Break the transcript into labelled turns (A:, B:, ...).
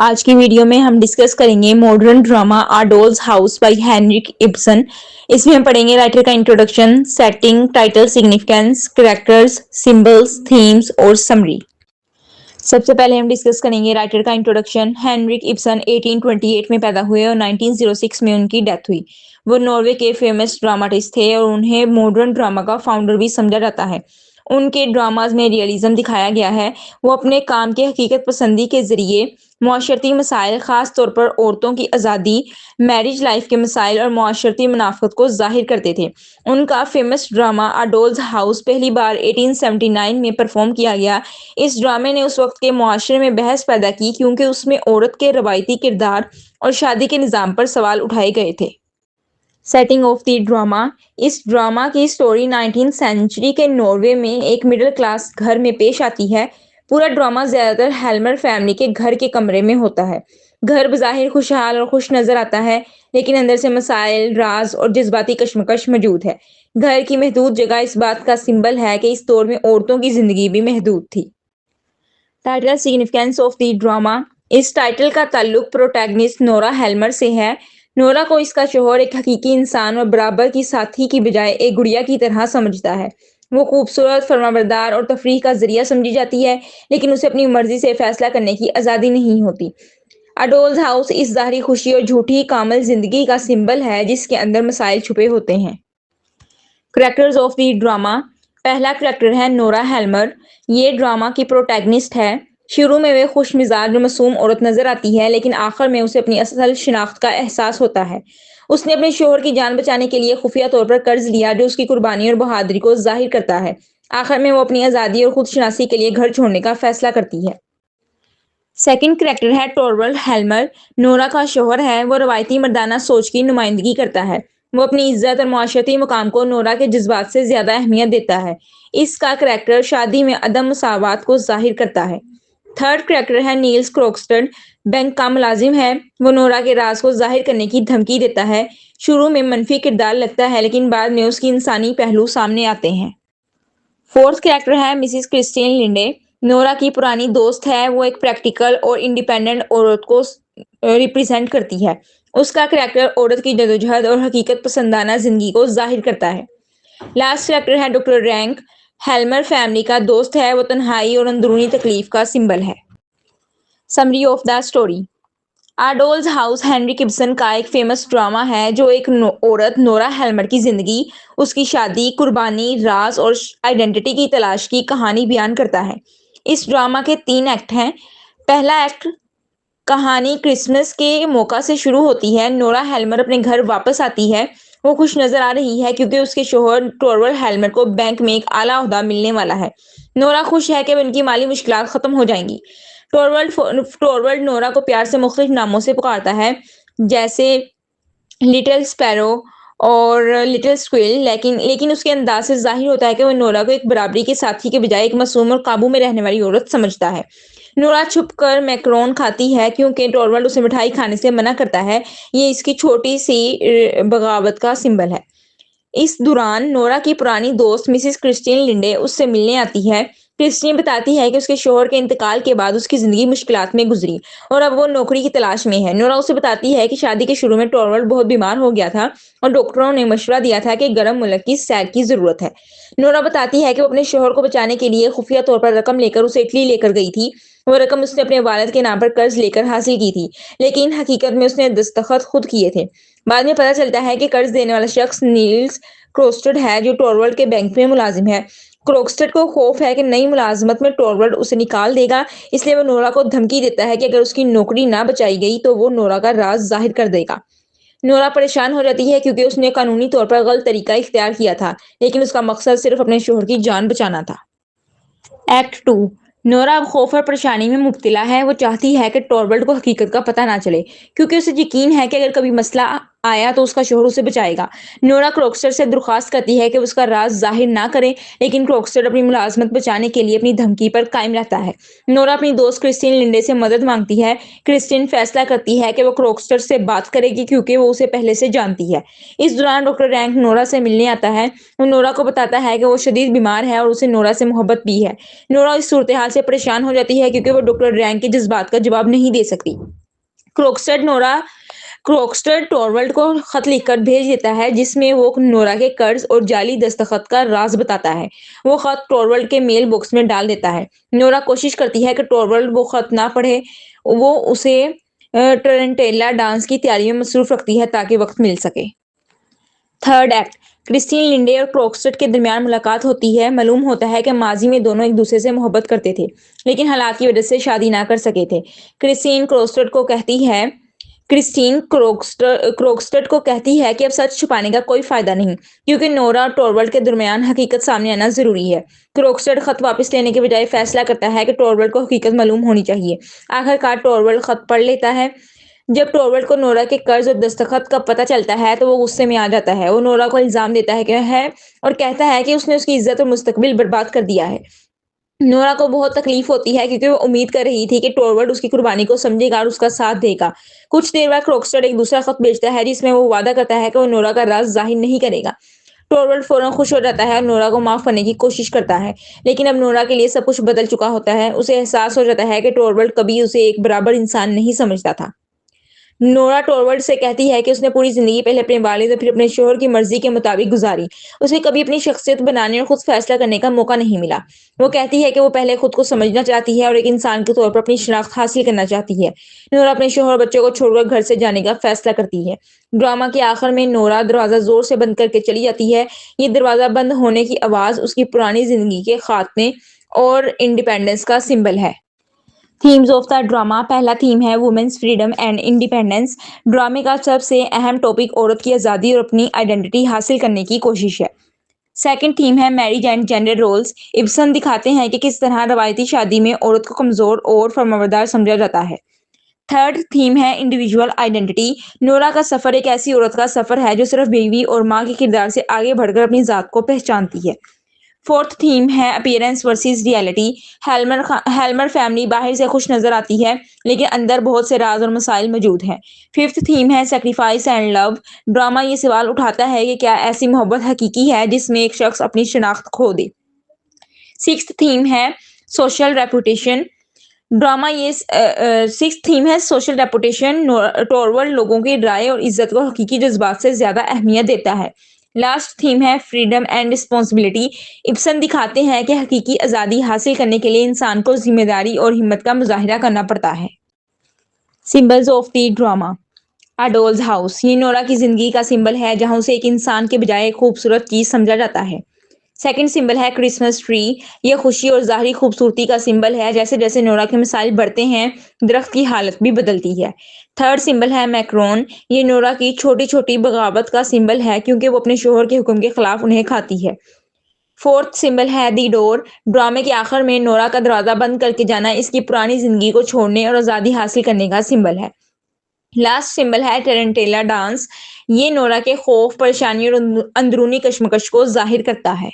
A: آج کی ویڈیو میں ہم ڈسکس کریں گے modern drama A Doll's House by Henrik Ibsen. اس میں ہم پڑھیں گے رائٹر کا introduction, setting, title, significance, characters, symbols, themes اور سمری۔ سب سے پہلے ہم ڈسکس کریں گے رائٹر کا انٹروڈکشن۔ ہینرک ابسن 1828 میں پیدا ہوئے اور 1906 میں ان کی ڈیتھ ہوئی۔ وہ ناروے کے فیمس ڈراماٹسٹ تھے اور انہیں ماڈرن ڈراما کا فاؤنڈر بھی سمجھا جاتا ہے۔ ان کے ڈراماز میں ریئلزم دکھایا گیا ہے۔ وہ اپنے کام کے حقیقت پسندی کے ذریعے معاشرتی مسائل، خاص طور پر عورتوں کی آزادی، میرج لائف کے مسائل اور معاشرتی منافعت کو ظاہر کرتے تھے۔ ان کا فیمس ڈرامہ آ ڈولز ہاؤس پہلی بار 1879 میں پرفارم کیا گیا۔ اس ڈرامے نے اس وقت کے معاشرے میں بحث پیدا کی کیونکہ اس میں عورت کے روایتی کردار اور شادی کے نظام پر سوال اٹھائے گئے تھے۔ Setting of the drama. اس ڈراما کی سٹوری 19th سینچری کے ناروے میں ایک مڈل کلاس گھر میں پیش آتی ہے۔ پورا ڈرامہ زیادہ تر ہیلمر فیملی کے گھر کے کمرے میں ہوتا ہے۔ گھر بظاہر خوشحال اور خوش نظر آتا ہے، لیکن اندر سے مسائل، راز اور جذباتی کشمکش موجود ہے۔ گھر کی محدود جگہ اس بات کا سمبل ہے کہ اس دور میں عورتوں کی زندگی بھی محدود تھی۔ Title, significance of the drama. اس ٹائٹل کا تعلق پروٹیگنسٹ نورا ہیلمر سے ہے۔ نورا کو اس کا شوہر ایک حقیقی انسان اور برابر کی ساتھی کی بجائے ایک گڑیا کی طرح سمجھتا ہے۔ وہ خوبصورت، فرمانبردار اور تفریح کا ذریعہ سمجھی جاتی ہے، لیکن اسے اپنی مرضی سے فیصلہ کرنے کی آزادی نہیں ہوتی۔ آ ڈولز ہاؤس اس ظاہری خوشی اور جھوٹی کامل زندگی کا سمبل ہے جس کے اندر مسائل چھپے ہوتے ہیں۔ Characters of the drama. پہلا کریکٹر ہے نورا ہیلمر۔ یہ ڈرامہ کی پروٹیگنسٹ ہے۔ شروع میں وہ خوش مزاج اور معصوم عورت نظر آتی ہے، لیکن آخر میں اسے اپنی اصل شناخت کا احساس ہوتا ہے۔ اس نے اپنے شوہر کی جان بچانے کے لیے خفیہ طور پر قرض لیا جو اس کی قربانی اور بہادری کو ظاہر کرتا ہے۔ آخر میں وہ اپنی آزادی اور خود شناسی کے لیے گھر چھوڑنے کا فیصلہ کرتی ہے۔ سیکنڈ کریکٹر ہے ٹورولڈ ہیلمر۔ نورا کا شوہر ہے۔ وہ روایتی مردانہ سوچ کی نمائندگی کرتا ہے۔ وہ اپنی عزت اور معاشرتی مقام کو نورا کے جذبات سے زیادہ اہمیت دیتا ہے۔ اس کا کریکٹر شادی میں عدم مساوات کو ظاہر کرتا ہے۔ تھرڈ کریکٹر ہے نیلس کروکسٹن۔ بینک کا ملازم ہے۔ وہ نورا کے راز کو ظاہر کرنے کی دھمکی دیتا ہے۔ شروع میں منفی کردار لگتا ہے، لیکن بعد میں اس کی انسانی پہلو سامنے آتے ہیں۔ فورتھ کریکٹر ہے مسز کرسٹین لنڈے۔ نورا کی پرانی دوست ہے۔ وہ ایک پریکٹیکل اور انڈیپینڈنٹ عورت کو ریپرزینٹ کرتی ہے۔ اس کا کریکٹر عورت کی جدوجہد اور حقیقت پسندانہ زندگی کو ظاہر کرتا ہے۔ لاسٹ کریکٹر ہے ڈاکٹر رینک۔ ہیلمر فیملی کا دوست ہے۔ وہ تنہائی اور اندرونی تکلیف کا سمبل ہے۔ Summary of the story. A Doll's House Henrik Ibsen کا ایک فیمس ڈرامہ ہے جو ایک عورت نورا ہیلمر کی زندگی، اس کی شادی، قربانی، راز اور آئیڈینٹی کی تلاش کی کہانی بیان کرتا ہے۔ اس ڈرامہ کے 3 ایکٹ ہیں۔ پہلا ایکٹ کہانی کرسمس کے موقع سے شروع ہوتی ہے۔ نورا ہیلمر اپنے گھر واپس آتی ہے۔ وہ خوش نظر آ رہی ہے کیونکہ اس کے شوہر ٹورولڈ ہیلمر کو بینک میں ایک اعلیٰ عہدہ ملنے والا ہے۔ نورا خوش ہے کہ ان کی مالی مشکلات ختم ہو جائیں گی۔ ٹورولڈ نورا کو پیار سے مختلف ناموں سے پکارتا ہے، جیسے لٹل سپیرو اور لٹل سکویل، لیکن اس کے انداز سے ظاہر ہوتا ہے کہ وہ نورا کو ایک برابری کے ساتھی کے بجائے ایک معصوم اور قابو میں رہنے والی عورت سمجھتا ہے۔ نورا چھپ کر میکرون کھاتی ہے کیونکہ ٹورولڈ اسے مٹھائی کھانے سے منع کرتا ہے۔ یہ اس کی چھوٹی سی بغاوت کا سمبل ہے۔ اس دوران نورا کی پرانی دوست مسز کرسٹین لنڈے اس سے ملنے آتی ہے۔ کرسٹین بتاتی ہے کہ اس کے شوہر کے انتقال کے بعد اس کی زندگی مشکلات میں گزری اور اب وہ نوکری کی تلاش میں ہے۔ نورا اسے بتاتی ہے کہ شادی کے شروع میں ٹورولڈ بہت بیمار ہو گیا تھا اور ڈاکٹروں نے مشورہ دیا تھا کہ گرم ملک کی سیر کی ضرورت ہے۔ نورا بتاتی ہے کہ وہ اپنے شوہر کو بچانے کے لیے خفیہ طور پر رقم لے کر اسے اٹلی لے کر گئی تھی۔ وہ رقم اس نے اپنے والد کے نام پر قرض لے کر حاصل کی تھی، لیکن حقیقت میں اس نے دستخط خود کیے تھے۔ بعد میں پتہ چلتا ہے کہ قرض دینے والا شخص نیلس کروکسٹن ہے جو ٹورولڈ کے بینک میں ملازم ہے۔ کروکسٹن کو خوف ہے کہ نئی ملازمت میں ٹورولڈ اسے نکال دے گا، اس لیے وہ نورا کو دھمکی دیتا ہے کہ اگر اس کی نوکری نہ بچائی گئی تو وہ نورا کا راز ظاہر کر دے گا۔ نورا پریشان ہو جاتی ہے کیونکہ اس نے قانونی طور پر غلط طریقہ اختیار کیا تھا، لیکن اس کا مقصد صرف اپنے شوہر کی جان بچانا تھا۔ ایکٹ 2۔ نورا اب خوف اور پریشانی میں مبتلا ہے۔ وہ چاہتی ہے کہ ٹورولڈ کو حقیقت کا پتہ نہ چلے کیونکہ اسے یقین ہے کہ اگر کبھی مسئلہ آیا تو اس کا شوہر اسے بچائے گا۔ نورا کروکسٹن سے درخواست کرتی ہے کہ وہ اس کا راز ظاہر نہ کرے، لیکن کروکسٹن اپنی ملازمت بچانے کے لیے اپنی دھمکی پر قائم رہتا ہے۔ نورا اپنی دوست کرسٹین لنڈے سے مدد مانگتی ہے۔ کرسٹین فیصلہ کرتی ہے کہ وہ کروکسٹن سے بات کرے گی کیونکہ وہ اسے پہلے سے جانتی ہے۔ اس دوران ڈاکٹر رینک نورا سے ملنے آتا ہے۔ وہ نورا کو بتاتا ہے کہ وہ شدید بیمار ہے اور اسے نورا سے محبت بھی ہے۔ نورا اس صورتحال سے پریشان ہو جاتی ہے کیونکہ وہ ڈاکٹر رینک کے جذبات کا جواب نہیں دے سکتی۔ کروکسٹر ٹورولڈ کو خط لکھ کر بھیج دیتا ہے جس میں وہ نورا کے قرض اور جعلی دستخط کا راز بتاتا ہے۔ وہ خط ٹورولڈ کے میل باکس میں ڈال دیتا ہے۔ نورا کوشش کرتی ہے کہ ٹورولڈ وہ خط نہ پڑھے۔ وہ اسے ٹرنٹیلا ڈانس کی تیاری میں مصروف رکھتی ہے تاکہ وقت مل سکے۔ تھرڈ ایکٹ، کرسٹین لنڈے اور کروکسٹر کے درمیان ملاقات ہوتی ہے۔ معلوم ہوتا ہے کہ ماضی میں دونوں ایک دوسرے سے محبت کرتے تھے لیکن حالات کی وجہ سے شادی نہ کر سکے تھے۔ کرسٹین کروکسٹر کو کہتی ہے کہ اب سچ چھپانے کا کوئی فائدہ نہیں کیونکہ نورا اور ٹورولڈ کے درمیان حقیقت سامنے آنا ضروری ہے۔ کروکسٹر خط واپس لینے کے بجائے فیصلہ کرتا ہے کہ ٹورولڈ کو حقیقت معلوم ہونی چاہیے۔ آخرکار ٹورولڈ خط پڑھ لیتا ہے۔ جب ٹورولڈ کو نورا کے قرض اور دستخط کا پتہ چلتا ہے تو وہ غصے میں آ جاتا ہے۔ وہ نورا کو الزام دیتا ہے اور کہتا ہے کہ اس نے اس کی عزت اور مستقبل برباد کر دیا ہے۔ نورا کو بہت تکلیف ہوتی ہے کیونکہ وہ امید کر رہی تھی کہ ٹورولڈ اس کی قربانی کو سمجھے گا اور اس کا ساتھ دے گا۔ کچھ دیر بعد کروکسٹر ایک دوسرا خط بھیجتا ہے جس میں وہ وعدہ کرتا ہے کہ وہ نورا کا راز ظاہر نہیں کرے گا۔ ٹورولڈ فوراً خوش ہو جاتا ہے اور نورا کو معاف کرنے کی کوشش کرتا ہے لیکن اب نورا کے لیے سب کچھ بدل چکا ہوتا ہے۔ اسے احساس ہو جاتا ہے کہ ٹورولڈ کبھی اسے ایک برابر انسان نہیں سمجھتا تھا۔ نورا ٹورولڈ سے کہتی ہے کہ اس نے پوری زندگی پہلے اپنے والد اور پھر اپنے شوہر کی مرضی کے مطابق گزاری۔ اسے کبھی اپنی شخصیت بنانے اور خود فیصلہ کرنے کا موقع نہیں ملا۔ وہ کہتی ہے کہ وہ پہلے خود کو سمجھنا چاہتی ہے اور ایک انسان کے طور پر اپنی شناخت حاصل کرنا چاہتی ہے۔ نورا اپنے شوہر اور بچوں کو چھوڑ کر گھر سے جانے کا فیصلہ کرتی ہے۔ ڈرامہ کے آخر میں نورا دروازہ زور سے بند کر کے چلی جاتی ہے۔ یہ دروازہ بند ہونے کی آواز اس کی پرانی زندگی کے خاتمے اور انڈیپینڈنس کا سمبل ہے۔ Themes of the drama. پہلا تھیم ہے وومنز فریڈم اینڈ انڈیپینڈنس۔ ڈرامے کا سب سے اہم ٹاپک عورت کی آزادی اور اپنی آئیڈینٹی حاصل کرنے کی کوشش ہے۔ سیکنڈ تھیم ہے marriage and gender roles. Ibsen دکھاتے ہیں کہ کس طرح روایتی شادی میں عورت کو کمزور اور فرمانبردار سمجھا جاتا ہے۔ تھرڈ تھیم ہے انڈیویجول آئیڈینٹی۔ نورا کا سفر ایک ایسی عورت کا سفر ہے جو صرف بیوی اور ماں کے کردار سے آگے بڑھ کر اپنی ذات کو پہچانتی ہے۔ فورتھ تھیم ہے اپیئرنس ورسز ریئلٹی۔ ہیلمر فیملی باہر سے خوش نظر آتی ہے لیکن اندر بہت سے راز اور مسائل موجود ہیں۔ ففتھ تھیم ہے سیکریفائس اینڈ لو۔ ڈرامہ یہ سوال اٹھاتا ہے کہ کیا ایسی محبت حقیقی ہے جس میں ایک شخص اپنی شناخت کھو دے۔ سکسth تھیم ہے سوشل ریپوٹیشن۔ سکسth تھیم ہے سوشل ریپوٹیشن۔ ٹورولڈ لوگوں کی رائے اور عزت کو حقیقی جذبات سے زیادہ اہمیت دیتا ہے۔ لاسٹ تھیم ہے فریڈم اینڈ رسپانسبلٹی۔ ابسن دکھاتے ہیں کہ حقیقی آزادی حاصل کرنے کے لیے انسان کو ذمہ داری اور ہمت کا مظاہرہ کرنا پڑتا ہے۔ Symbols of the drama. A Doll's House۔ یہ نورا کی زندگی کا سمبل ہے جہاں اسے ایک انسان کے بجائے ایک خوبصورت چیز سمجھا جاتا ہے۔ سیکنڈ سمبل ہے کرسمس ٹری۔ یہ خوشی اور ظاہری خوبصورتی کا سمبل ہے۔ جیسے جیسے نورا کے مسائل بڑھتے ہیں درخت کی حالت بھی بدلتی ہے۔ تھرڈ سمبل ہے میکرون۔ یہ نورا کی چھوٹی چھوٹی بغاوت کا سمبل ہے کیونکہ وہ اپنے شوہر کے حکم کے خلاف انہیں کھاتی ہے۔ فورتھ سمبل ہے دی ڈور۔ ڈرامے کے آخر میں نورا کا دروازہ بند کر کے جانا اس کی پرانی زندگی کو چھوڑنے اور آزادی حاصل کرنے کا سمبل ہے۔ لاسٹ سمبل ہے ٹرنٹیلا ڈانس۔ یہ نورا کے خوف، پریشانی اور اندرونی کشمکش کو ظاہر کرتا ہے۔